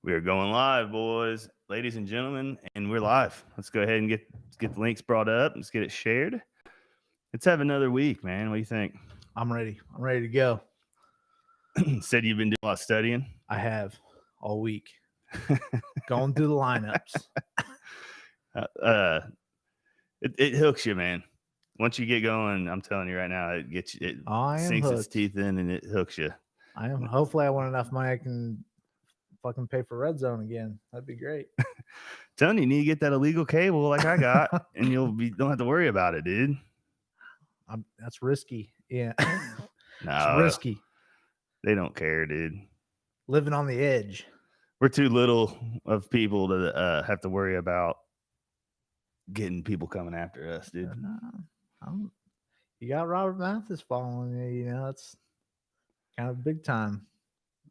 We are going live, boys, ladies and gentlemen, and we're live. Let's go ahead and get the links brought up. Let's get it shared. Let's have another week, man. What do you think? I'm ready. I'm ready to go. Said you've been doing a lot of studying. I have all week. Going through the lineups. It hooks you, man. Once you get going, I'm telling you right now, it gets you. It sinks its teeth in and it hooks you. I am. Hopefully, I want enough money I can fucking pay for Red Zone again. That'd be great. Telling you need to get that illegal cable like I got, and don't have to worry about it, dude. That's risky. Yeah. No, it's risky. They don't care, dude. Living on the edge. We're too little of people to have to worry about getting people coming after us, dude. You got Robert Mathis following you. You know, it's kind of big time.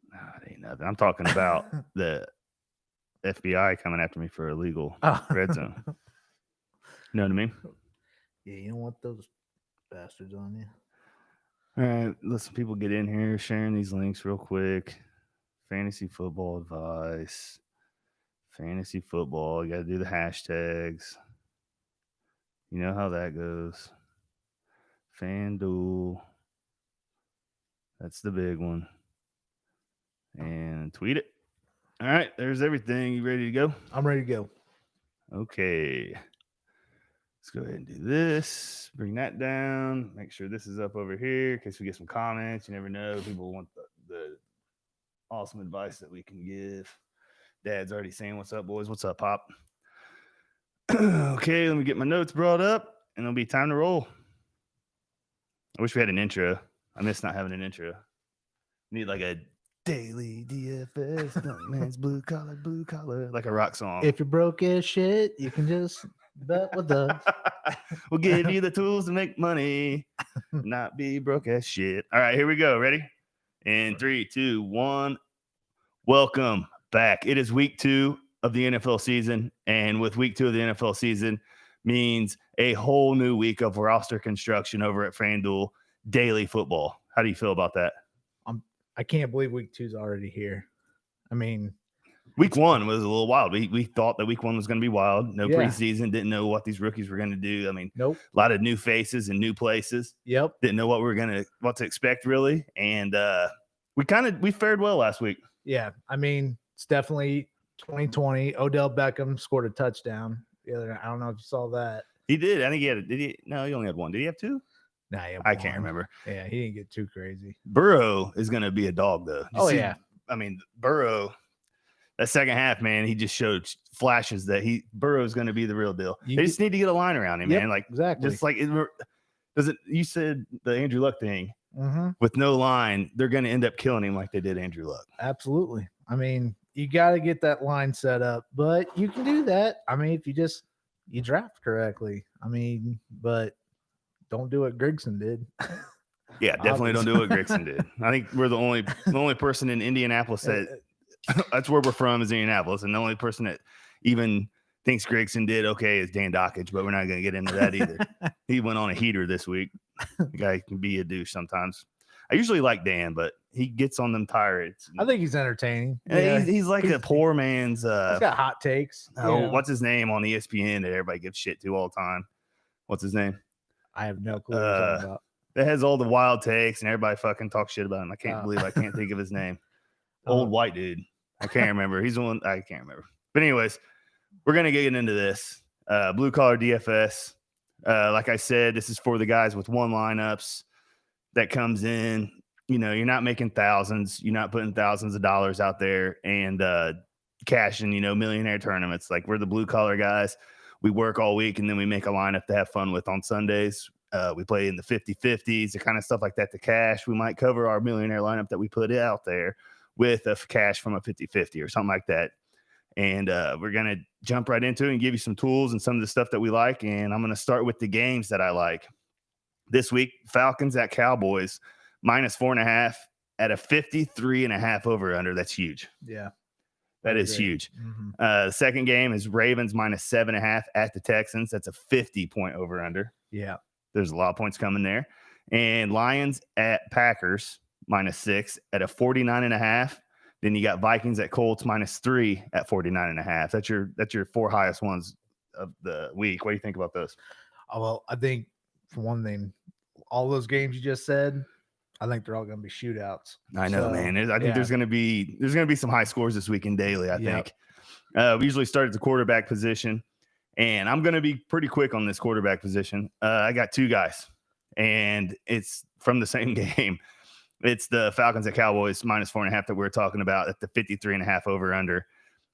No, it ain't nothing. I'm talking about the FBI coming after me for illegal red zone. You know what I mean? Yeah, you don't want those bastards on you. All right, let some people get in here, sharing these links real quick. Fantasy football advice. Fantasy football. You got to do the hashtags. You know how that goes. Fanduel. That's the big one. And tweet it. All right, there's everything. You ready to go? I'm ready to go. Okay. Let's go ahead and do this. Bring that down. Make sure this is up over here in case we get some comments. You never know. People want the awesome advice that we can give. Dad's already saying, "What's up, boys? What's up, Pop?" Okay, let me get my notes brought up, and it'll be time to roll. I wish we had an intro. I miss not having an intro. Need like a daily DFS, Dunkman's blue collar, like a rock song. If you're broke as shit, you can just bet with us. We'll give you the tools to make money, not be broke as shit. All right, here we go. Ready? In 3, 2, 1. Welcome back. It is week 2 of the NFL season, and with week 2 of the NFL season means a whole new week of roster construction over at Fanduel Daily Football. How do you feel about that? I can't believe week 2 is already here. I mean, week 1 was a little wild. We thought that week 1 was going to be wild. No preseason. Didn't know what these rookies were going to do. I mean, nope. A lot of new faces and new places. Yep. Didn't know what to expect really. And we fared well last week. Yeah. I mean, it's definitely 2020. Odell Beckham scored a touchdown the other night. I don't know if you saw that. He did. I think he had. Did he? No, he only had one. Did he have 2? Nah, I can't remember. Yeah, he didn't get too crazy. Burrow is going to be a dog, though. Yeah. I mean, Burrow, that second half, man, he just showed flashes that Burrow is going to be the real deal. They just need to get a line around him, man. Like exactly. Just like you said the Andrew Luck thing. Mm-hmm. With no line, they're going to end up killing him like they did Andrew Luck. Absolutely. I mean, you got to get that line set up, but you can do that. I mean, if you draft correctly. I mean, but don't do what Grigson did. Yeah, definitely don't do what Grigson did. I think we're the only person in Indianapolis that that's where we're from is Indianapolis, and the only person that even thinks Grigson did okay is Dan Dockage, but we're not going to get into that either. He went on a heater this week. The guy can be a douche sometimes. I usually like Dan, but he gets on them tires. I think he's entertaining. Yeah, he's like a poor man's. He's got hot takes. What's his name on ESPN that everybody gives shit to all the time? What's his name? I have no clue what you're talking about. That has all the wild takes and everybody fucking talks shit about him. I can't believe I can't think of his name. Old white dude. I can't remember. He's the one I can't remember. But anyways, we're gonna get into this. Blue collar DFS. Like I said, this is for the guys with one lineups that comes in. You know, you're not making thousands, you're not putting thousands of dollars out there and cashing, millionaire tournaments. Like we're the blue collar guys. We work all week and then we make a lineup to have fun with on Sundays. We play in the 50-50s, the kind of stuff like that to cash. We might cover our millionaire lineup that we put out there with a cash from a 50-50 or something like that. And we're going to jump right into it and give you some tools and some of the stuff that we like. And I'm going to start with the games that I like. This week, Falcons at Cowboys, -4.5 at a 53.5 over-under. That's huge. Yeah. That is huge. Mm-hmm. The second game is Ravens -7.5 at the Texans. That's a 50-point over-under. Yeah. There's a lot of points coming there. And Lions at Packers -6 at a 49.5. Then you got Vikings at Colts -3 at 49.5. That's your 4 highest ones of the week. What do you think about those? Well, I think for one thing, all those games you just said, I think they're all going to be shootouts. I know, man. I think there's going to be some high scores this week in daily. I think we usually start at the quarterback position, and I'm going to be pretty quick on this quarterback position. I got 2 guys, and it's from the same game. It's the Falcons at Cowboys -4.5 that we were talking about at the 53.5 over under.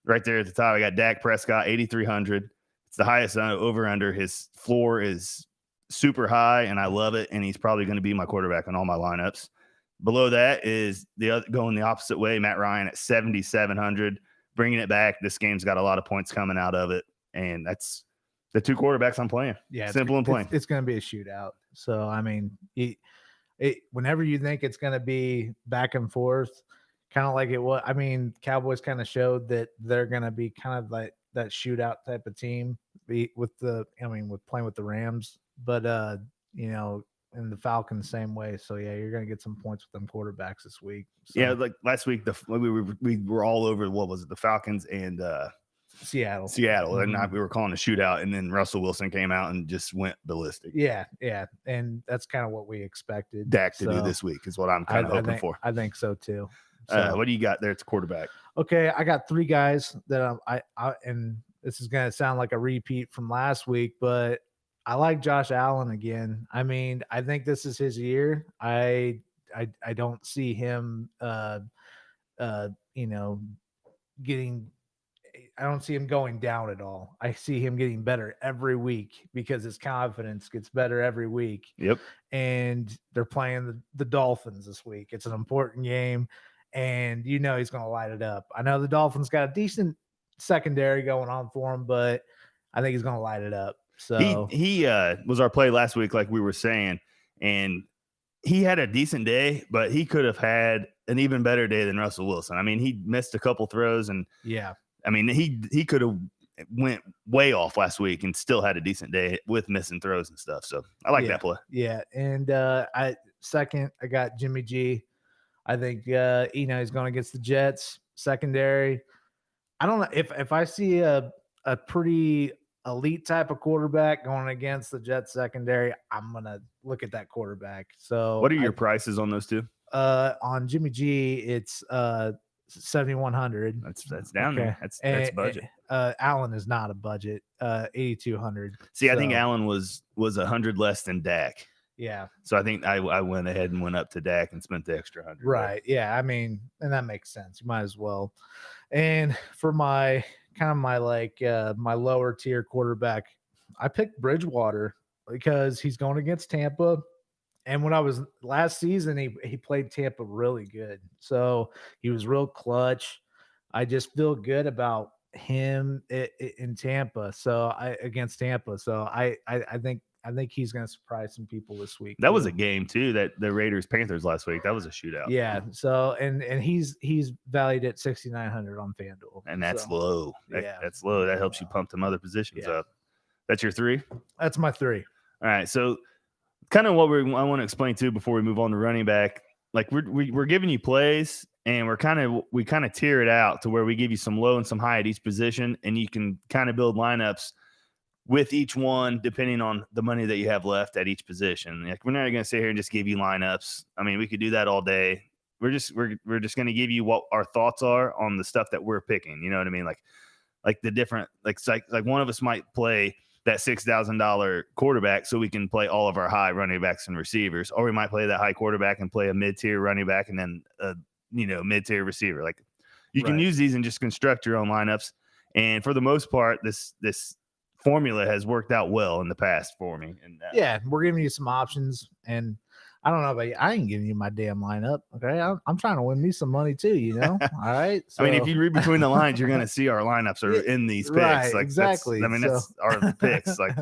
Right there at the top, I got Dak Prescott 8,300. It's the highest over under. His floor is super high, and I love it. And he's probably going to be my quarterback on all my lineups. Below that is going the opposite way. Matt Ryan at 7,700, bringing it back. This game's got a lot of points coming out of it, and that's the 2 quarterbacks I'm playing. Yeah, simple and plain. It's going to be a shootout. So I mean, whenever you think it's going to be back and forth, kind of like it was. I mean, Cowboys kind of showed that they're going to be kind of like that shootout type of team with playing with the Rams, but and the Falcons same way. So yeah, you're going to get some points with them quarterbacks this week. So. Yeah, like last week, we were all over. What was it? The Falcons and Seattle, and we were calling a shootout, and then Russell Wilson came out and just went ballistic. Yeah, and that's kind of what we expected Dak to do this week is what I'm kind of hoping for. I think so too. So, what do you got there? It's quarterback. Okay, I got 3 guys that I and this is going to sound like a repeat from last week, but I like Josh Allen again. I mean, I think this is his year. I don't see him getting I don't see him going down at all. I see him getting better every week because his confidence gets better every week. Yep. And they're playing the Dolphins this week. It's an important game, and he's going to light it up. I know the Dolphins got a decent secondary going on for him, but I think he's going to light it up. So he was our play last week, like we were saying, and he had a decent day, but he could have had an even better day than Russell Wilson. I mean, he missed a couple throws, and I mean, he could have went way off last week and still had a decent day with missing throws and stuff. So I like that play. Yeah, and I got Jimmy G. I think he's going against the Jets secondary. I don't know if I see a pretty elite type of quarterback going against the Jets secondary, I'm gonna look at that quarterback. So what are your prices on those 2? On Jimmy G, it's 7,100. That's down there. That's budget. Allen is not a budget. 8,200. See, I think Allen was 100 less than Dak. Yeah. So I think I went ahead and went up to Dak and spent the extra 100. Right. Yeah. I mean, and that makes sense. You might as well. And for my my lower tier quarterback, I picked Bridgewater because he's going against Tampa. And when I was last season, he played Tampa really good. So he was real clutch. I just feel good about him in Tampa. So against Tampa. So I think he's going to surprise some people this week. That was a game too, that the Raiders Panthers last week. That was a shootout. Yeah. So and he's valued at 6,900 on Fanduel, and that's low. That's low. That helps you pump them other positions up. That's your 3. That's my 3. All right. So kind of what I want to explain too before we move on to running back. Like we're giving you plays, and we kind of tier it out to where we give you some low and some high at each position, and you can kind of build lineups with each one, depending on the money that you have left at each position. Like, we're not going to sit here and just give you lineups. I mean, we could do that all day. We're just going to give you what our thoughts are on the stuff that we're picking. You know what I mean? Like the different, like one of us might play that $6,000 quarterback so we can play all of our high running backs and receivers, or we might play that high quarterback and play a mid-tier running back and then a mid-tier receiver. Like, you can use these and just construct your own lineups. And for the most part, this formula has worked out well in the past for me. And we're giving you some options, and I don't know about you. I ain't giving you my damn lineup. Okay. I'm trying to win me some money too, All right. So, I mean, if you read between the lines, you're going to see our lineups are in these picks. Right, like, exactly. That's our picks. Like,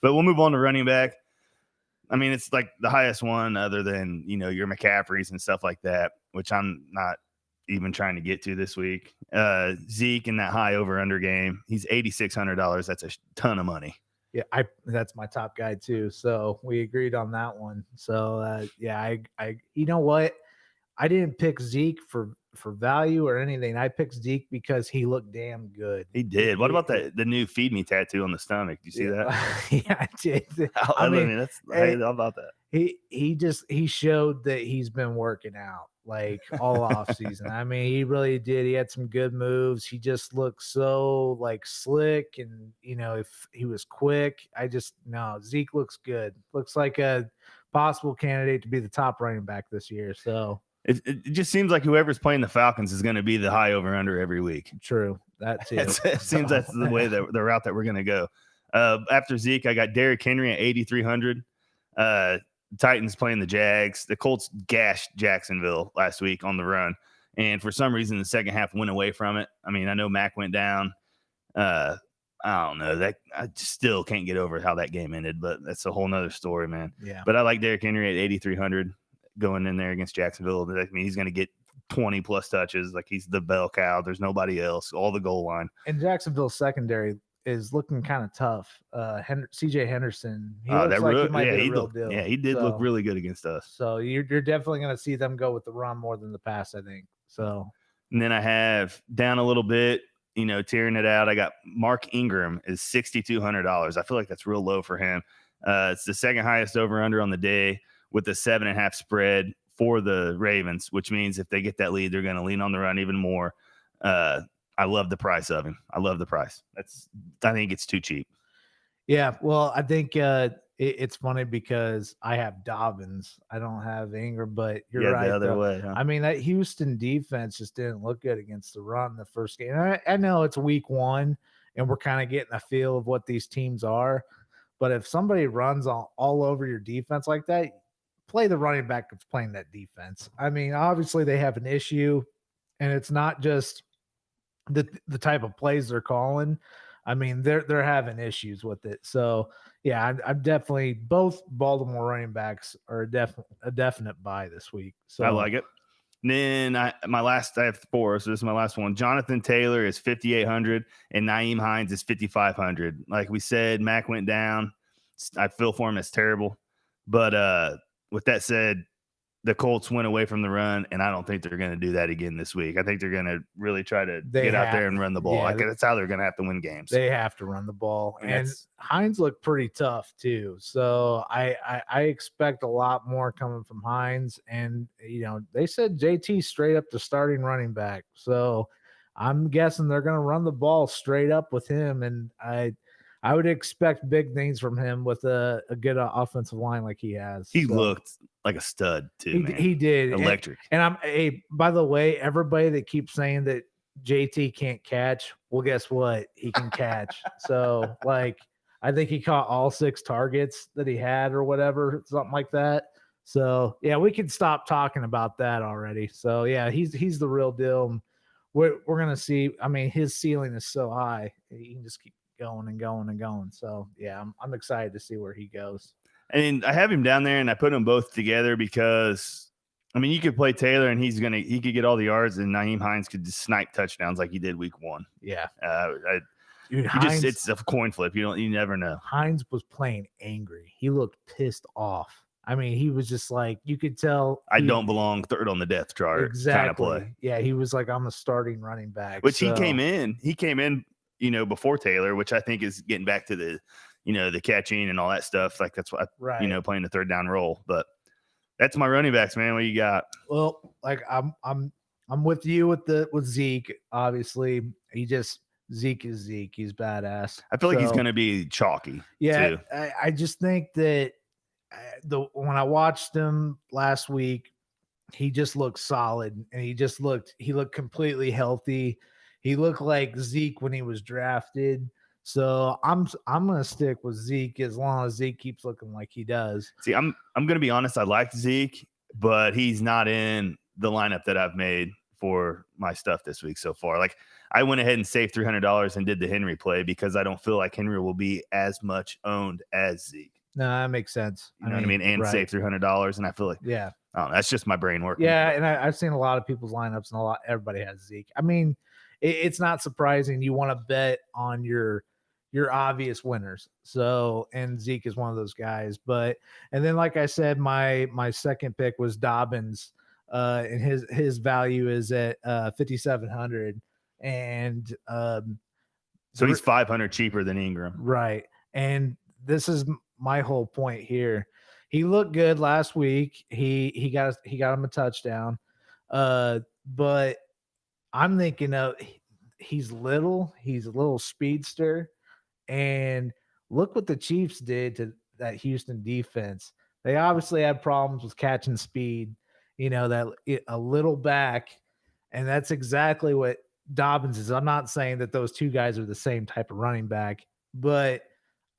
but we'll move on to running back. I mean, it's like the highest one other than, your McCaffreys and stuff like that, which I'm not even trying to get to this week. Zeke in that high over under game, he's $8,600. That's a ton of money. Yeah, that's my top guy too. So we agreed on that one. So I you know what? I didn't pick Zeke for for value or anything. I picked Zeke because he looked damn good. He did. What about the new feed me tattoo on the stomach? Do you see that? Yeah, I did. I mean, that's how about that? He showed that he's been working out like all off season. I mean, he really did. He had some good moves. He just looked so like slick, and if he was quick, Zeke looks good. Looks like a possible candidate to be the top running back this year. So it just seems like whoever's playing the Falcons is going to be the high over under every week. True. That's it. It seems that's the way that the route that we're going to go. After Zeke, I got Derrick Henry at 8,300. Titans playing the Jags. The Colts gashed Jacksonville last week on the run, and for some reason, the second half went away from it. I mean, I know Mac went down. I don't know that I still can't get over how that game ended, but that's a whole nother story, man. Yeah. But I like Derrick Henry at 8,300 going in there against Jacksonville. I mean, he's going to get 20 plus touches. Like, he's the bell cow. There's nobody else. All the goal line. And Jacksonville's secondary is looking kind of tough. CJ Henderson, he looks like he might be the real deal. Yeah, he did look really good against us. So you're definitely going to see them go with the run more than the pass, I think. So, and then I have down a little bit, tearing it out. I got Mark Ingram is $6,200. I feel like that's real low for him. It's the second highest over under on the day with a 7.5 spread for the Ravens, which means if they get that lead, they're going to lean on the run even more. I love the price of him. I love the price. I think it's too cheap. Yeah, well, I think it's funny because I have Dobbins. I don't have Ingram, but you're right. The other way. Huh? I mean, that Houston defense just didn't look good against the run the first game. I know it's week 1, and we're kind of getting a feel of what these teams are. But if somebody runs all over your defense like that, play the running back that's playing that defense. I mean, obviously they have an issue, and it's not just the type of plays they're calling. I mean, they're having issues with it. So yeah, I'm definitely, both Baltimore running backs are a definite buy this week. So I like it. And then I have 4, so this is my last one. Jonathan Taylor is 5,800 and Nyheim Hines is 5,500. Like we said, Mac went down. I feel for him. It's terrible. But with that said, the Colts went away from the run, and I don't think they're going to do that again this week. I think they're going to really try to get out there and run the ball. Yeah, that's how they're going to have to win games. They have to run the ball. And Hines looked pretty tough too. So I expect a lot more coming from Hines. And, they said JT straight up the starting running back. So I'm guessing they're going to run the ball straight up with him. And I would expect big things from him with a good offensive line like he has. He looked like a stud too, man. He did. Electric. And by the way, everybody that keeps saying that JT can't catch, well, guess what? He can catch. So, I think he caught all 6 targets that he had or whatever, something like that. So, yeah, we can stop talking about that already. So, yeah, he's the real deal. We're going to see. I mean, his ceiling is so high. He can just keep going and going and going. So, yeah, I'm excited to see where he goes. And I have him down there, and I put them both together because, I mean, you could play Taylor, and he could get all the yards, and Nyheim Hines could just snipe touchdowns like he did week 1. Yeah. Dude, Hines, it's a coin flip. You never know. Hines was playing angry. He looked pissed off. I mean, he was just like, you could tell. I don't belong third on the depth chart. Exactly. Kind of play. Yeah, he was like, I'm a starting running back. Which he came in, before Taylor, which I think is getting back to the, the catching and all that stuff. Like, that's what, playing the third down role. But that's my running backs, man. What you got? Well, I'm with you with Zeke. Obviously, Zeke is Zeke. He's badass. I feel like he's going to be chalky. Yeah. Too. I just think that when I watched him last week, he just looked solid, and he looked completely healthy. He looked like Zeke when he was drafted. So I'm going to stick with Zeke as long as Zeke keeps looking like he does. See, I'm going to be honest. I like Zeke, but he's not in the lineup that I've made for my stuff this week so far. Like, I went ahead and saved $300 and did the Henry play because I don't feel like Henry will be as much owned as Zeke. No, that makes sense. You know what I mean? And save $300, and I feel like that's just my brain working. Yeah, and I've seen a lot of people's lineups, and everybody has Zeke. I mean, it's not surprising you want to bet on your obvious winners. So, and Zeke is one of those guys. And then, like I said, my second pick was Dobbins. and his value is at 5,700, and so he's 500 cheaper than Ingram, right? And this is my whole point here. He looked good last week. He got him a touchdown, but I'm thinking of he's a little speedster, and look what the Chiefs did to that Houston defense. They obviously had problems with catching speed, a little back, and that's exactly what Dobbins is. I'm not saying that those two guys are the same type of running back, but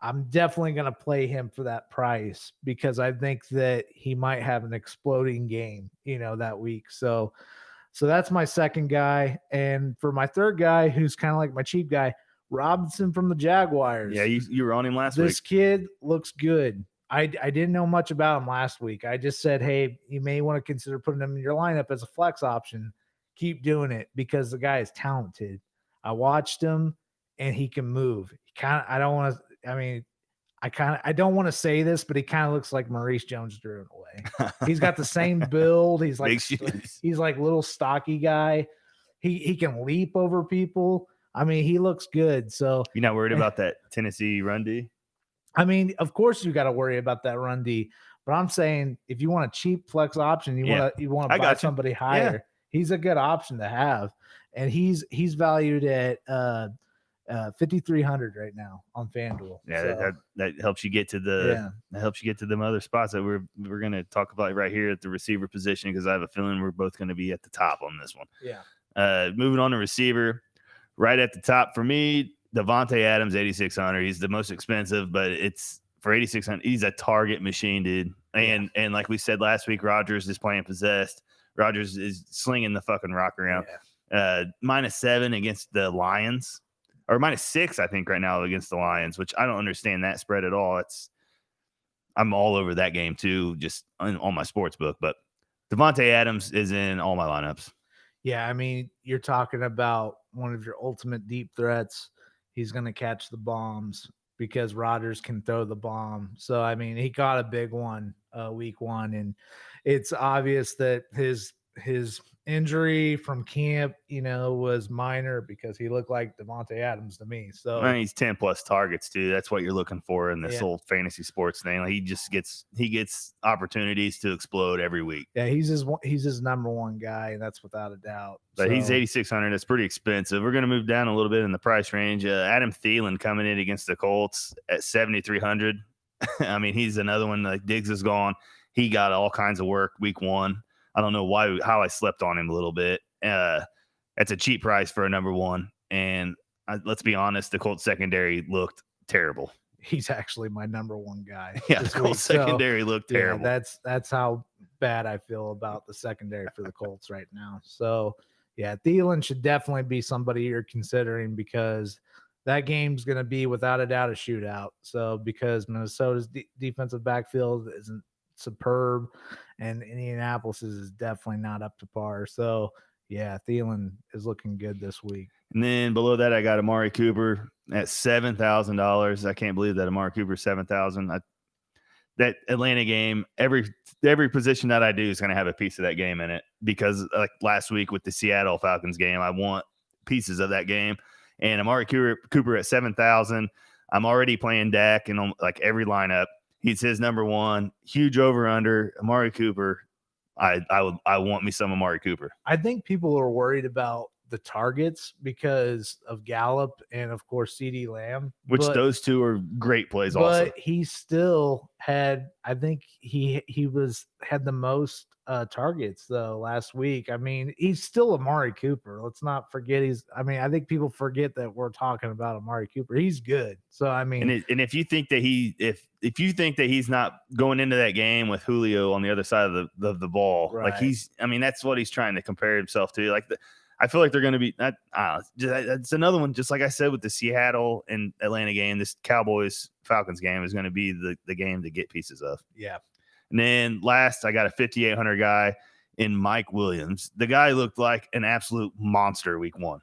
I'm definitely going to play him for that price because I think that he might have an exploding game, that week. So that's my second guy. And for my third guy, who's kind of like my cheap guy, Robinson from the Jaguars. Yeah, you were on him last week. This kid looks good. I didn't know much about him last week. I just said, hey, you may want to consider putting him in your lineup as a flex option. Keep doing it because the guy is talented. I watched him and he can move. I don't want to say this, but he kind of looks like Maurice Jones-Drew in a way. He's got the same build. He's like little stocky guy. He can leap over people. I mean, he looks good. So you're not worried about that Tennessee run D? I mean, of course you got to worry about that run D, but I'm saying if you want a cheap flex option, you want to buy somebody higher. Yeah. He's a good option to have, and he's valued at 5,300 right now on FanDuel. Yeah, so that helps you get to that helps you get to them other spots that we're going to talk about right here at the receiver position because I have a feeling we're both going to be at the top on this one. Yeah. Moving on to receiver, right at the top for me, Devontae Adams, 8,600. He's the most expensive, but it's for 8,600. He's a target machine, dude. And like we said last week, Rodgers is playing possessed. Rodgers is slinging the fucking rock around. Yeah. -7 against the Lions, or -6, I think, right now against the Lions, which I don't understand that spread at all. I'm all over that game too, just on my sports book. But Devontae Adams is in all my lineups. Yeah, I mean, you're talking about one of your ultimate deep threats. He's going to catch the bombs because Rodgers can throw the bomb. So, I mean, he got a big one week 1, and it's obvious that his injury from camp, was minor because he looked like Devontae Adams to me. So I mean, he's 10 plus targets too. That's what you're looking for in this whole fantasy sports thing. Like he gets opportunities to explode every week. Yeah, he's his number one guy, and that's without a doubt. But he's 8,600. That's pretty expensive. We're going to move down a little bit in the price range. Adam Thielen coming in against the Colts at 7,300. I mean, he's another one. Like Diggs is gone. He got all kinds of work week 1. I don't know how I slept on him a little bit. That's a cheap price for a number 1. And let's be honest, the Colts secondary looked terrible. He's actually my number 1 guy. Yeah, the Colts secondary looked terrible. Yeah, that's how bad I feel about the secondary for the Colts right now. So, yeah, Thielen should definitely be somebody you're considering because that game's going to be without a doubt a shootout. So, because Minnesota's defensive backfield isn't superb, and Indianapolis is definitely not up to par. So, yeah, Thielen is looking good this week. And then below that, I got Amari Cooper at $7,000. I can't believe that Amari Cooper $7,000. That Atlanta game, every position that I do is going to have a piece of that game in it because, like last week with the Seattle Falcons game, I want pieces of that game. And Amari Cooper at 7,000. I'm already playing Dak in like every lineup. He's his number 1. Huge over under. Amari Cooper. I want me some Amari Cooper. I think people are worried about the targets because of Gallup and of course CeeDee Lamb, those two are great plays. Also, but he still had. I think he had the most targets though last week. I mean, he's still Amari Cooper. Let's not forget I think people forget that we're talking about Amari Cooper. He's good. So I mean, and if you think that if you think that he's not going into that game with Julio on the other side of the ball, right. Like that's what he's trying to compare himself to. Like I feel like they're going to be it's another one. Just like I said with the Seattle and Atlanta game, this Cowboys Falcons game is going to be the game to get pieces of. Yeah. And then last, I got a 5,800 guy in Mike Williams. The guy looked like an absolute monster week 1.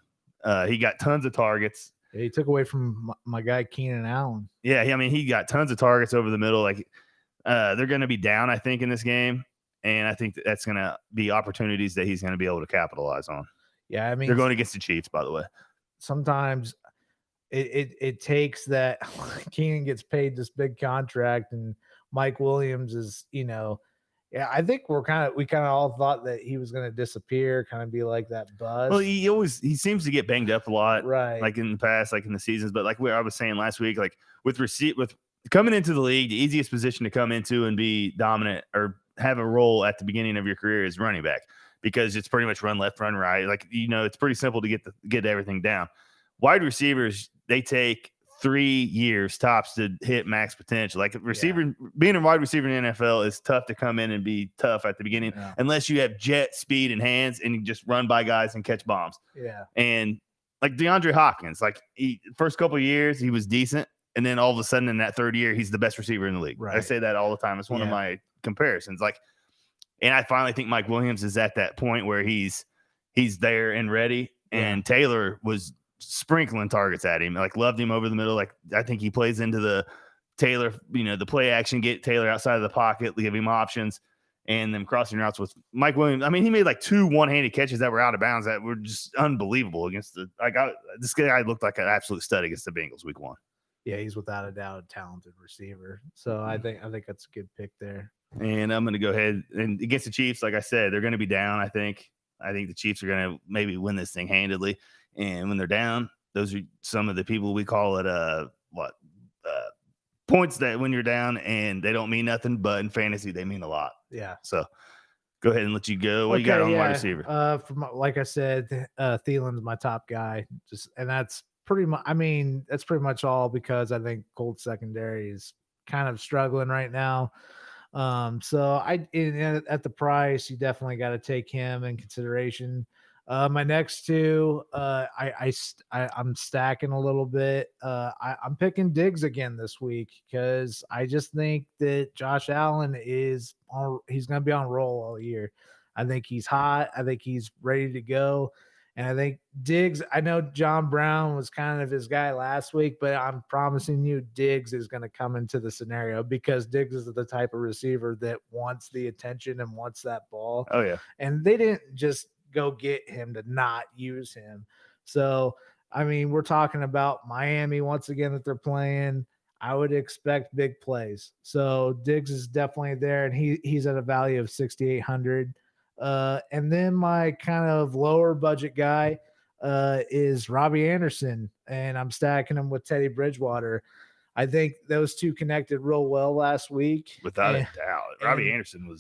He got tons of targets. He took away from my guy Keenan Allen. Yeah, I mean, he got tons of targets over the middle. Like they're going to be down, I think, in this game. and I think that's going to be opportunities that he's going to be able to capitalize on. Yeah, I mean, they're going against the Chiefs, by the way. Sometimes it takes that Keenan gets paid this big contract and Mike Williams is, yeah, I think we kind of all thought that he was going to disappear, kind of be like that buzz. Well, he seems to get banged up a lot, right? Like in the past, like in the seasons. But like I was saying last week, like with coming into the league, the easiest position to come into and be dominant or have a role at the beginning of your career is running back, because it's pretty much run left, run right. Like, it's pretty simple to get everything down. Wide receivers, they take 3 years tops to hit max potential. Like being a wide receiver in the NFL is tough to come in and be tough at the beginning, unless you have jet speed and hands and you just run by guys and catch bombs. Yeah. And like DeAndre Hopkins, like first couple of years he was decent, and then all of a sudden in that third year he's the best receiver in the league. Right. I say that all the time. It's one of my comparisons. Like, and I finally think Mike Williams is at that point where he's there and ready. And Taylor was sprinkling targets at him, like loved him over the middle. Like, I think he plays into the Taylor, the play action, get Taylor outside of the pocket, give him options, and then crossing routes with Mike Williams. I mean, he made like 2 one-handed catches that were out of bounds that were just unbelievable against this guy looked like an absolute stud against the Bengals week 1. Yeah, he's without a doubt a talented receiver. So I think that's a good pick there. And I'm going to go ahead and against the Chiefs, like I said, they're going to be down. I think the Chiefs are going to maybe win this thing handedly. And when they're down, those are some of the people we call it points that when you're down and they don't mean nothing, but in fantasy they mean a lot. Yeah. So go ahead and let you go. What you got on wide receiver? Like I said, Thielen's my top guy. That's pretty much. I mean, that's pretty much all because I think Colts secondary is kind of struggling right now. So at the price, you definitely got to take him in consideration. My next 2, I'm stacking a little bit. I'm picking Diggs again this week because I just think that Josh Allen he's going to be on roll all year. I think he's hot. I think he's ready to go. And I think Diggs, I know John Brown was kind of his guy last week, but I'm promising you Diggs is going to come into the scenario because Diggs is the type of receiver that wants the attention and wants that ball. Oh, yeah. And they didn't just go get him to not use him. So, I mean, we're talking about Miami once again that they're playing. I would expect big plays. So Diggs is definitely there, and he's at a value of 6,800. And then my kind of lower budget guy is Robbie Anderson, and I'm stacking him with Teddy Bridgewater. I think those two connected real well last week. Without a doubt. Robbie Anderson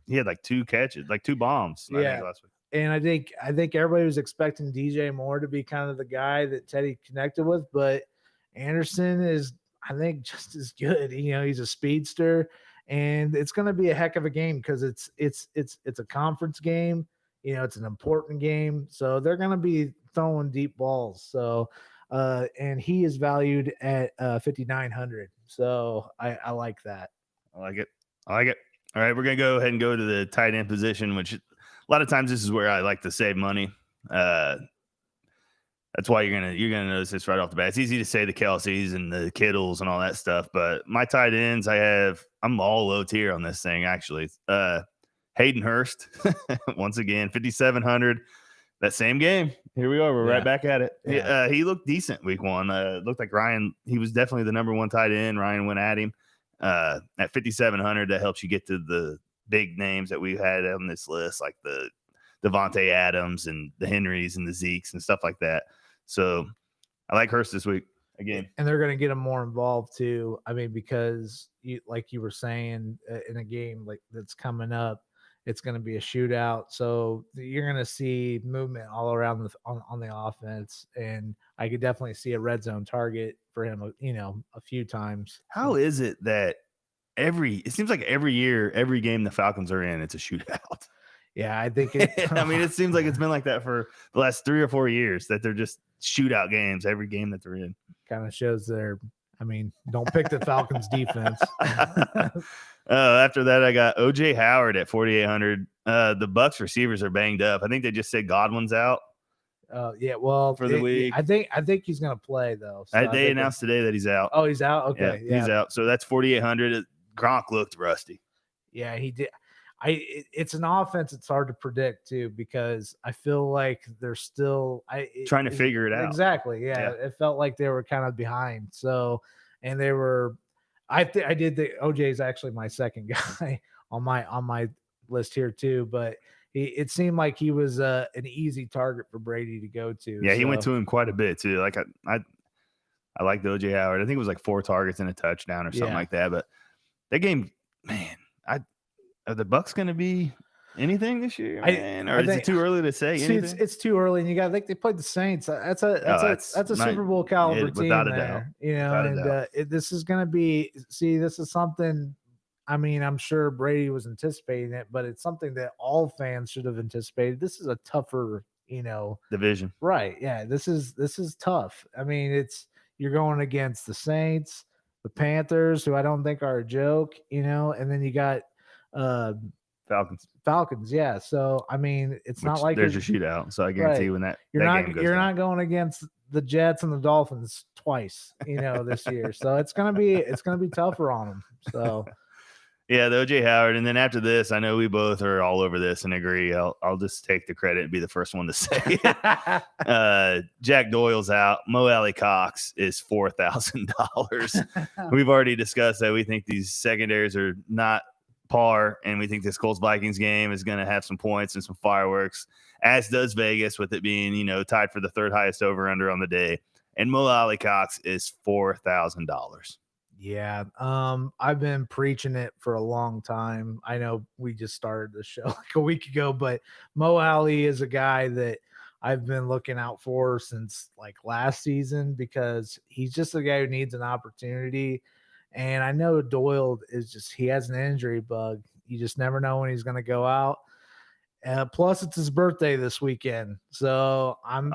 he had like 2 catches, like 2 bombs last week. And I think everybody was expecting DJ Moore to be kind of the guy that Teddy connected with, but Anderson is, I think, just as good. He's a speedster, and it's going to be a heck of a game because it's a conference game. It's an important game, so they're going to be throwing deep balls. So, and he is valued at 5,900. So I like that. I like it. All right, we're going to go ahead and go to the tight end position, which a lot of times this is where I like to save money. That's why you're gonna notice this right off the bat. It's easy to say the Kelseys and the Kittles and all that stuff, but my tight ends, I'm all low tier on this thing actually. Hayden Hurst, once again, 5,700. That same game. Here we are. We're right back at it. Yeah. He looked decent week 1. Looked like Ryan. He was definitely the number 1 tight end. Ryan went at him. At 5,700, that helps you get to the big names that we've had on this list, like the Devontae Adams and the Henrys and the Zekes and stuff like that. So I like Hurst this week again. And they're going to get him more involved too. I mean, because like you were saying, in a game like that's coming up, it's going to be a shootout. So you're going to see movement all around on the offense. And I could definitely see a red zone target for him, a few times. How is it that it seems like every year, every game the Falcons are in, it's a shootout? Yeah, I think it seems like it's been like that for the last 3 or 4 years, that they're just shootout games every game that they're in. Kind of shows don't pick the Falcons defense. After that, I got OJ Howard at 4,800. The Bucs receivers are banged up. I think they just said Godwin's out. Yeah, well, for the week. I think he's going to play though. So they announced today that he's out. Oh, he's out. Okay, yeah. He's out. So that's 4,800. Gronk looked rusty. Yeah, he did. it's an offense. It's hard to predict too, because I feel like they're still trying to figure it out. Exactly. Yeah. It felt like they were kind of behind. So, and they were, I did the OJ is actually my second guy on my list here too, but it seemed like he was an easy target for Brady to go to. Yeah. He went to him quite a bit too. Like I like the OJ Howard. I think it was like 4 targets and a touchdown or something like that. But that game, man, are the Bucs going to be anything this year, man? Or is it too early to say anything? It's too early, and you got they played the Saints. That's a Super Bowl caliber team there, you know. And this is going to be this is something. I mean, I'm sure Brady was anticipating it, but it's something that all fans should have anticipated. This is a tougher, division, right? Yeah, this is tough. I mean, you're going against the Saints, the Panthers, who I don't think are a joke, and then you got Falcons, yeah. So I mean, it's not like there's a shootout. So I guarantee when you're you're not going against the Jets and the Dolphins twice, this year. So it's gonna be tougher on them. So yeah, the OJ Howard, and then after this, I know we both are all over this and agree. I'll just take the credit and be the first one to say it. Jack Doyle's out. Mo Alley Cox is $4,000. We've already discussed that. We think these secondaries are not par, and we think this Colts Vikings game is going to have some points and some fireworks, as does Vegas, with it being tied for the 3rd highest over under on the day. And Mo Alley Cox is $4,000. Yeah, I've been preaching it for a long time. I know we just started the show like a week ago, but Mo Alley is a guy that I've been looking out for since like last season, because he's just a guy who needs an opportunity. And I know Doyle he has an injury bug. You just never know when he's going to go out. Plus, it's his birthday this weekend, so I'm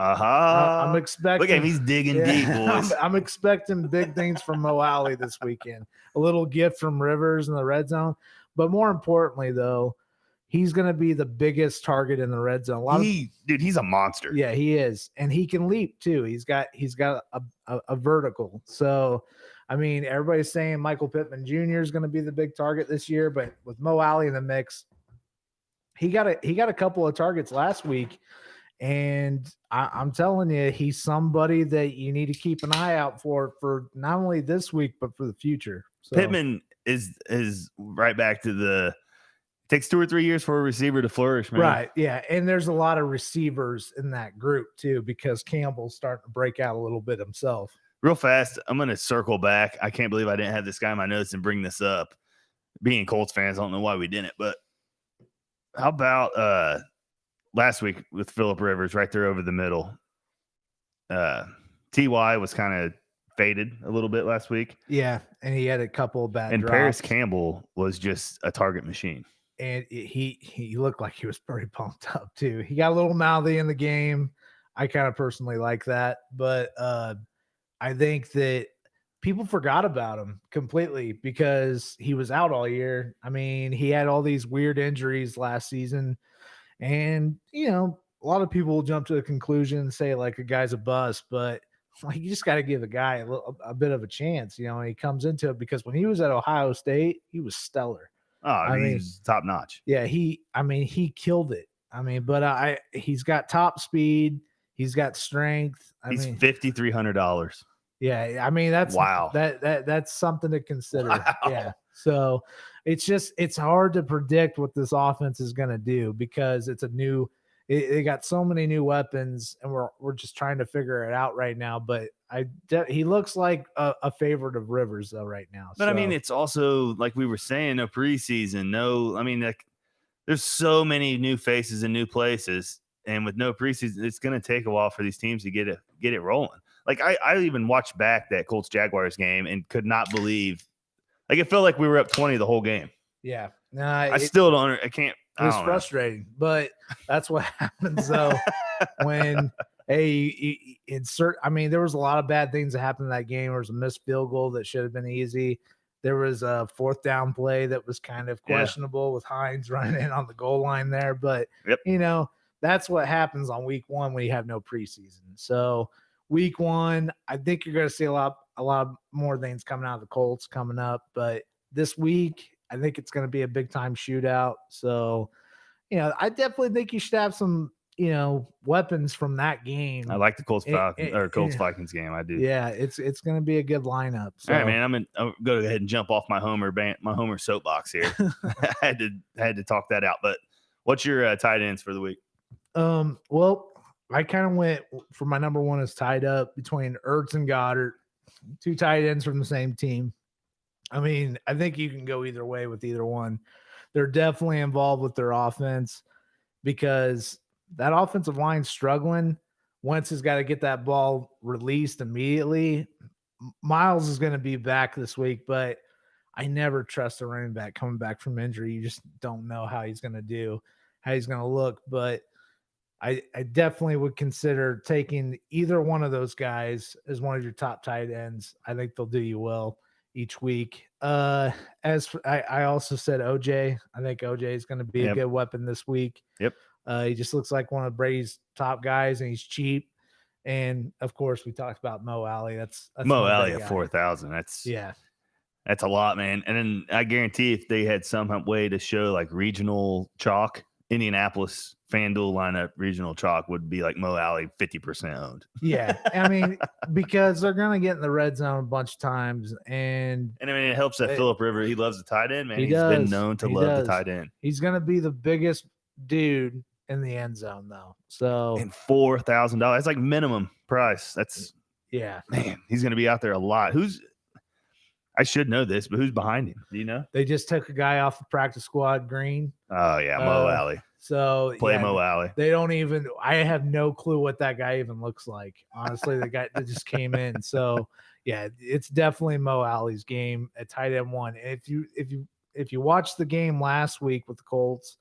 expecting. Look at him, he's digging deep, boys. I'm expecting big things from Mo Alley this weekend. A little gift from Rivers in the red zone, but more importantly, though, he's going to be the biggest target in the red zone. He's a monster. Yeah, he is, and he can leap too. He's got a vertical. So, I mean, everybody's saying Michael Pittman Jr. is going to be the big target this year, but with Mo Alley in the mix. He got a couple of targets last week, and I'm telling you, he's somebody that you need to keep an eye out for not only this week but for the future. So, Pittman is right back to it takes 2 or 3 years for a receiver to flourish, man. Right, yeah, and there's a lot of receivers in that group too, because Campbell's starting to break out a little bit himself. Real fast, I'm going to circle back. I can't believe I didn't have this guy in my notes and bring this up. Being Colts fans, I don't know why we didn't, but how about last week with Phillip Rivers right there over the middle? T.Y. was kind of faded a little bit last week. Yeah, and he had a couple of bad drops. Paris Campbell was just a target machine. And he looked like he was pretty pumped up too. He got a little mouthy in the game. I kind of personally like that, but I think that people forgot about him completely because he was out all year. I mean, he had all these weird injuries last season, and a lot of people will jump to the conclusion and say like a guy's a bust, but like you just got to give a guy a bit of a chance. He comes into it, because when he was at Ohio State, he was stellar. Oh, I mean, he's top notch. Yeah, he killed it. I mean, but he's got top speed, he's got strength. He's $5,300. Yeah, I mean that's wow. That's something to consider. Wow. Yeah. So it's hard to predict what this offense is going to do, because it's they got so many new weapons, and we're just trying to figure it out right now. But he looks like a favorite of Rivers though right now. But I mean, it's also like we were saying, no preseason, I mean, like there's so many new faces and new places, and with no preseason, it's going to take a while for these teams to get it rolling. Like I even watched back that Colts Jaguars game and could not believe, like it felt like we were up 20 the whole game. Yeah. I still don't. I can't. It was frustrating, but that's what happens though when I mean, there was a lot of bad things that happened in that game. There was a missed field goal that should have been easy. There was a 4th down play that was kind of questionable with Hines running in on the goal line there. But that's what happens on week 1 when you have no preseason. So week 1, I think you're going to see a lot more things coming out of the Colts coming up. But this week, I think it's going to be a big time shootout. So, I definitely think you should have some, weapons from that game. I like the Colts Vikings game. I do. Yeah, it's going to be a good lineup. So. All right, man. I'll go ahead and jump off my Homer soapbox here. I had to talk that out. But what's your tight ends for the week? Well, I kind of went for my number one is tied up between Ertz and Goddard, 2 tight ends from the same team. I mean, I think you can go either way with either one. They're definitely involved with their offense because that offensive line's struggling. Wentz has got to get that ball released immediately. Miles is going to be back this week, but I never trust a running back coming back from injury. You just don't know how he's going to do, how he's going to look. But I definitely would consider taking either one of those guys as one of your top tight ends. I think they'll do you well each week. I also said OJ. I think OJ is going to be a good weapon this week. Yep. He just looks like one of Brady's top guys, and he's cheap. And of course, we talked about Mo Alley. That's Mo Alley at 4,000. That's a lot, man. And then I guarantee if they had some way to show like regional chalk, Indianapolis FanDuel lineup regional chalk would be like Mo Alley 50% owned. Yeah, I mean, because they're gonna get in the red zone a bunch of times, and I mean it helps that Phillip Rivers, he loves the tight end, man. He's been known to love the tight end. He's gonna be the biggest dude in the end zone, though. So and $4,000, that's like minimum price. That's man. He's gonna be out there a lot. I should know this, but who's behind him? Do you know? They just took a guy off the practice squad, Green. Oh yeah, Mo Alley. So Mo Alley. They don't even. I have no clue what that guy even looks like. Honestly, the guy that just came in. So yeah, it's definitely Mo Alley's game at tight end 1. And if you watched the game last week with the Colts,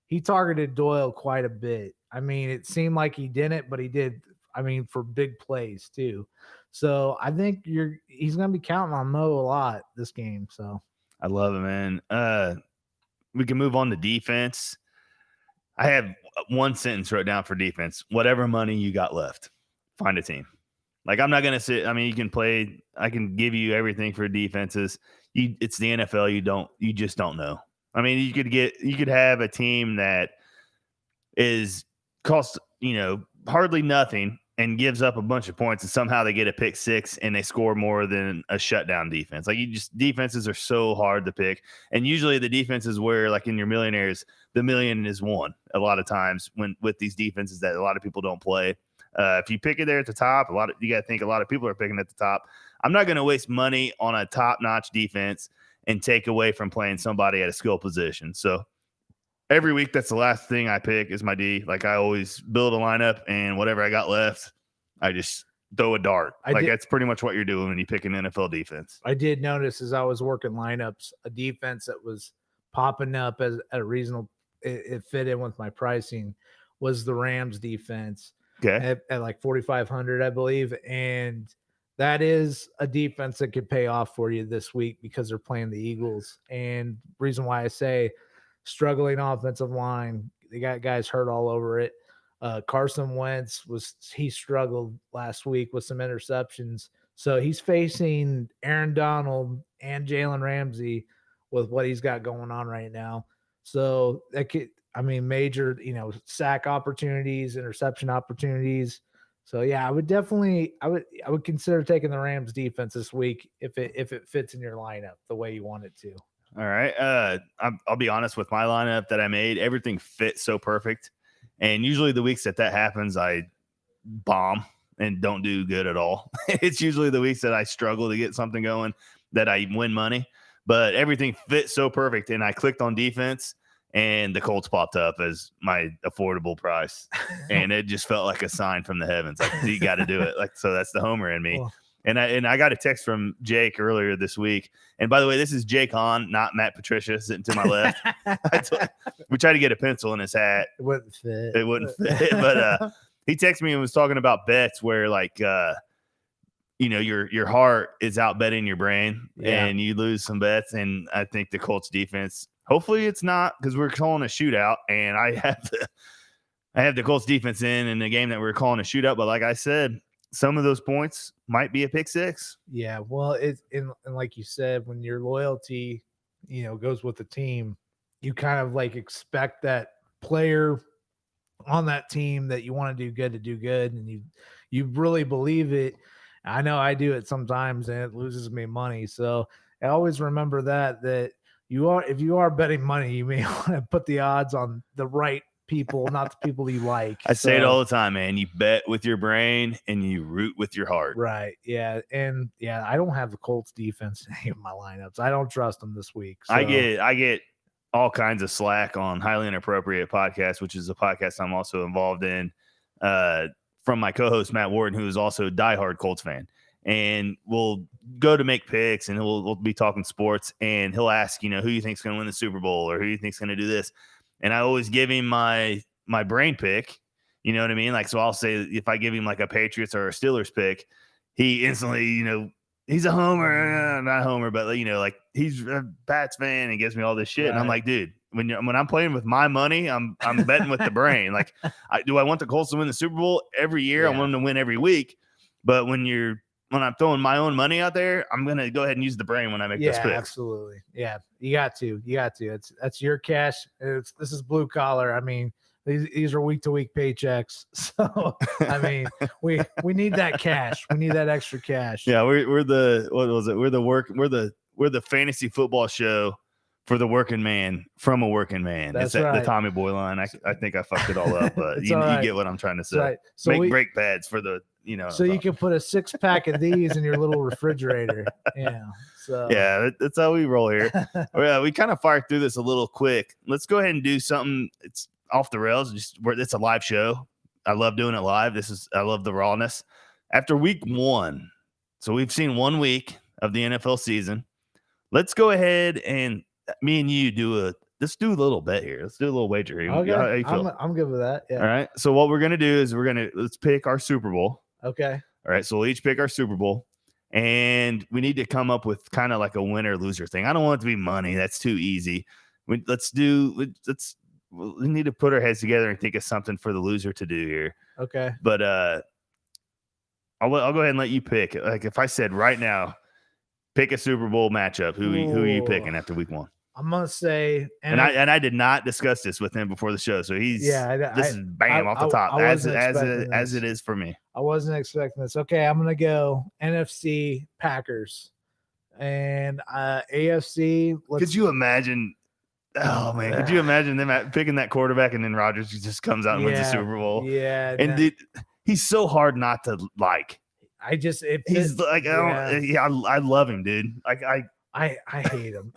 he targeted Doyle quite a bit. I mean, it seemed like he didn't, but he did. I mean, for big plays too. So I think he's going to be counting on Mo a lot this game. So I love it, man. We can move on to defense. I have one sentence wrote down for defense. Whatever money you got left, find a team. Like, I'm not going to sit. I mean, you can play. I can give you everything for defenses. It's the NFL. You just don't know. I mean, you could have a team that costs, hardly nothing and gives up a bunch of points, and somehow they get a pick 6 and they score more than a shutdown defense. Like, defenses are so hard to pick. And usually the defenses where, like in your millionaires, the million is won a lot of times with these defenses that a lot of people don't play. If you pick it there at the top, you got to think a lot of people are picking at the top. I'm not going to waste money on a top-notch defense and take away from playing somebody at a skill position. So every week, that's the last thing I pick is my D. Like, I always build a lineup, and whatever I got left, I just throw a dart. That's pretty much what you're doing when you pick an NFL defense. I did notice as I was working lineups, a defense that was popping up as a reasonable, it fit in with my pricing, was the Rams defense. Okay. At like 4,500, I believe. And that is a defense that could pay off for you this week because they're playing the Eagles. And reason why I say struggling offensive line, they got guys hurt all over it. Carson Wentz he struggled last week with some interceptions. So he's facing Aaron Donald and Jalen Ramsey with what he's got going on right now. So that could, major, sack opportunities, interception opportunities. So yeah, I would consider taking the Rams defense this week if it fits in your lineup the way you want it to. All right. I'll be honest with my lineup that I made. Everything fits so perfect. And usually the weeks that happens, I bomb and don't do good at all. It's usually the weeks that I struggle to get something going that I win money. But everything fits so perfect. And I clicked on defense, and the Colts popped up as my affordable price. And it just felt like a sign from the heavens. Like, you got to do it. Like, so that's the homer in me. Cool. And I got a text from Jake earlier this week. And by the way, this is Jake Hahn, not Matt Patricia, sitting to my left. We tried to get a pencil in his hat. It wouldn't fit. But he texted me and was talking about bets where, like, your heart is out betting your brain, and you lose some bets. And I think the Colts defense, hopefully it's not, because we're calling a shootout, and I have the Colts defense in the game that we're calling a shootout. But like I said, some of those points might be a pick 6. Yeah, well, and like you said, when your loyalty goes with the team, you kind of like expect that player on that team that you want to do good, and you really believe it. I know I do it sometimes, and it loses me money. So I always remember that if you are betting money, you may want to put the odds on the right people, not the people you like. I say it all the time, man. You bet with your brain and you root with your heart. Right. Yeah. And yeah, I don't have the Colts defense in any of my lineups. I don't trust them this week. So. I get all kinds of slack on Highly Inappropriate Podcast, which is a podcast I'm also involved in, from my co-host Matt Warden, who is also a diehard Colts fan. And we'll go to make picks, and we'll be talking sports, and he'll ask, who you think's going to win the Super Bowl, or who you think's going to do this. And I always give him my brain pick. You know what I mean? Like, so I'll say if I give him like a Patriots or a Steelers pick, he instantly, he's a homer, not a homer, but like he's a Pats fan and gives me all this shit. Right. And I'm like, dude, when I'm playing with my money, I'm betting with the brain. Like, do I want the Colts to win the Super Bowl every year? Yeah. I want them to win every week. But when I'm throwing my own money out there, I'm going to go ahead and use the brain when I make this pick. Yeah, absolutely. Yeah, you got to. That's your cash. This is blue collar. I mean, these are week-to-week paychecks. So, I mean, we need that cash. We need that extra cash. Yeah, we're the what was it? We're the fantasy football show for the working man from a working man. That's it's right. The Tommy Boy line. I think I fucked it all up, but you get what I'm trying to say. Right. So make brake pads for the So you can put a 6-pack of these in your little refrigerator. Yeah. So yeah, that's how we roll here. We kind of fired through this a little quick. Let's go ahead and do something. It's off the rails. It's a live show. I love doing it live. I love the rawness. After week 1, so we've seen 1 week of the NFL season. Let's go ahead and me and you let's do a little bet here. Let's do a little wager here. Okay. How you feel? I'm good with that. Yeah. All right. So what we're gonna do is let's pick our Super Bowl. Okay. All right. So we'll each pick our Super Bowl, and we need to come up with kind of like a winner loser thing. I don't want it to be money. That's too easy. We need to put our heads together and think of something for the loser to do here. Okay. But I'll go ahead and let you pick. Like if I said right now, pick a Super Bowl matchup, who are you picking after week 1? I'm gonna say, and I did not discuss this with him before the show, so this is bam off the top as it is for me. I wasn't expecting this. Okay, I'm gonna go NFC Packers and AFC. Could you imagine? Oh man, could you imagine them picking that quarterback and then Rodgers just comes out and wins the Super Bowl? Yeah, and he's so hard not to like. I love him, dude. I hate him.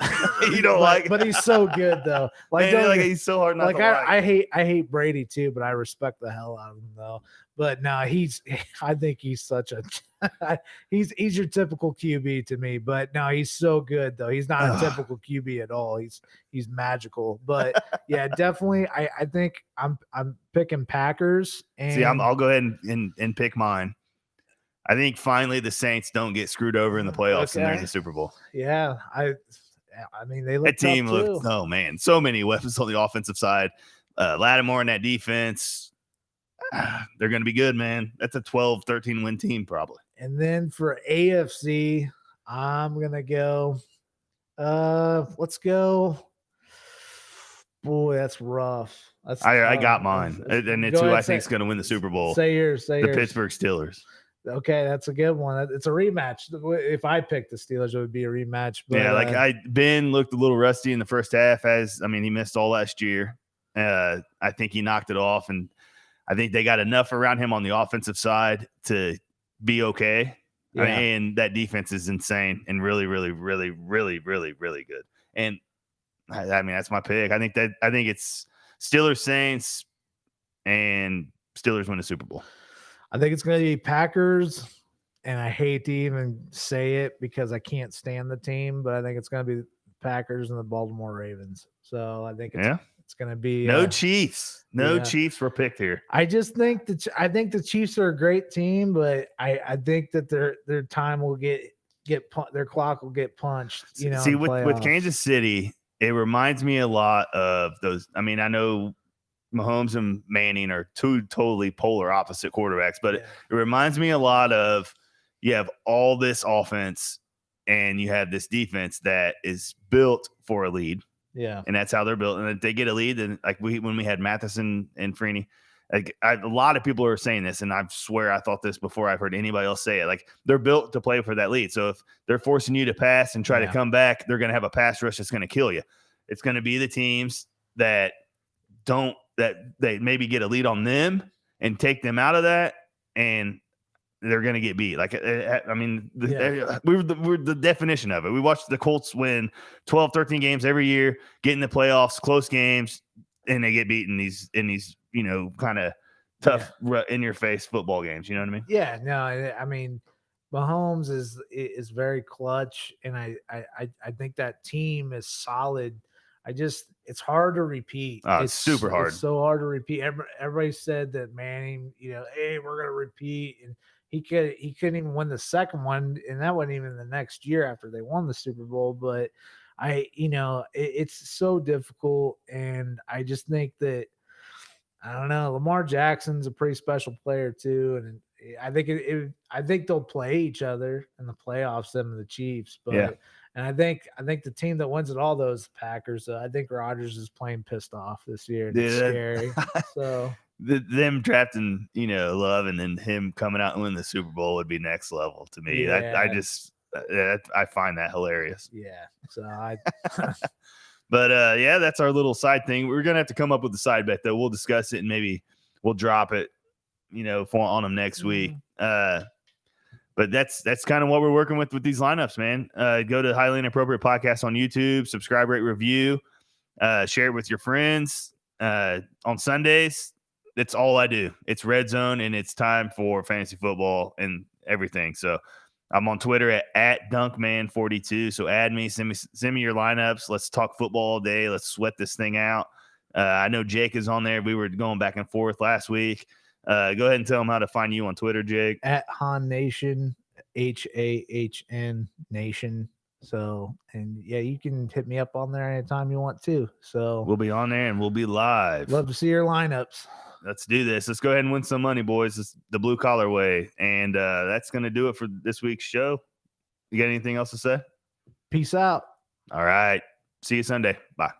You don't but he's so good though. He's so hard not to like. I hate Brady too, but I respect the hell out of him though. But no, I think he's such a he's your typical QB to me. But no, he's so good though. He's not a typical QB at all. He's magical. But yeah, definitely. I think I'm picking Packers. And see, I'll go ahead and pick mine. I think finally the Saints don't get screwed over in the playoffs and they're in the Super Bowl. Yeah, I mean they look. That team looked. Oh man, so many weapons on the offensive side. Lattimore in that defense, they're going to be good, man. That's a 12-13 win team probably. And then for AFC, I'm gonna go. Let's go. Boy, that's rough. I got mine, and it's who I think is going to win the Super Bowl. Say yours. The Pittsburgh Steelers. Okay, that's a good one. It's a rematch. If I picked the Steelers, it would be a rematch. But, Ben looked a little rusty in the first half. He missed all last year. I think he knocked it off, and I think they got enough around him on the offensive side to be okay. Yeah. And that defense is insane and really, really, really, really, really, really good. And that's my pick. I think it's Steelers, Saints, and Steelers win the Super Bowl. I think it's going to be Packers, and I hate to even say it because I can't stand the team, but I think it's going to be Packers and the Baltimore Ravens. So I think it's going to be no Chiefs. No Chiefs were picked here. I just think the Chiefs are a great team, but I think that their time will get their clock will get punched. See, with Kansas City, it reminds me a lot of those. I mean, I know Mahomes and Manning are two totally polar opposite quarterbacks, but it reminds me a lot of you have all this offense and you have this defense that is built for a lead. Yeah. And that's how they're built. And if they get a lead, then like when we had Matheson and Freeney, like a lot of people are saying this, and I swear I thought this before I've heard anybody else say it. Like they're built to play for that lead. So if they're forcing you to pass and try to come back, they're going to have a pass rush that's going to kill you. It's going to be the teams that they maybe get a lead on them and take them out of that, and they're going to get beat. Like, I mean, we're the definition of it. We watched the Colts win 12, 13 games every year, get in the playoffs, close games, and they get beat in these, you know, kind of tough in your face football games. You know what I mean? Yeah, no, I mean, Mahomes is very clutch, and I think that team is solid. It's hard to repeat. It's super hard. It's so hard to repeat. Everybody said that Manning, you know, hey, we're gonna repeat, and he couldn't even win the second one, and that wasn't even the next year after they won the Super Bowl. But it's so difficult, and I just think that I don't know. Lamar Jackson's a pretty special player too, and I think they'll play each other in the playoffs, them and the Chiefs. But and I think the team that wins it all, though, is the Packers. I think Rodgers is playing pissed off this year. And it's scary. So them drafting, you know, Love, and then him coming out and winning the Super Bowl would be next level to me. I find that hilarious. Yeah. So But that's our little side thing. We're gonna have to come up with a side bet though. We'll discuss it and maybe we'll drop it, you know, on them next week. But that's kind of what we're working with these lineups, man. Go to Highly Inappropriate Podcast on YouTube, subscribe, rate, review, share it with your friends. On Sundays, that's all I do. It's Red Zone, and it's time for fantasy football and everything. So I'm on Twitter at Dunkman42. So add me, send me your lineups. Let's talk football all day. Let's sweat this thing out. I know Jake is on there. We were going back and forth last week. Go ahead and tell them how to find you on Twitter, Jake. At Hahn Nation, HAHN Nation. So, and you can hit me up on there anytime you want to. So we'll be on there and we'll be live. Love to see your lineups. Let's do this. Let's go ahead and win some money, boys. It's the blue collar way. And that's going to do it for this week's show. You got anything else to say? Peace out. All right. See you Sunday. Bye.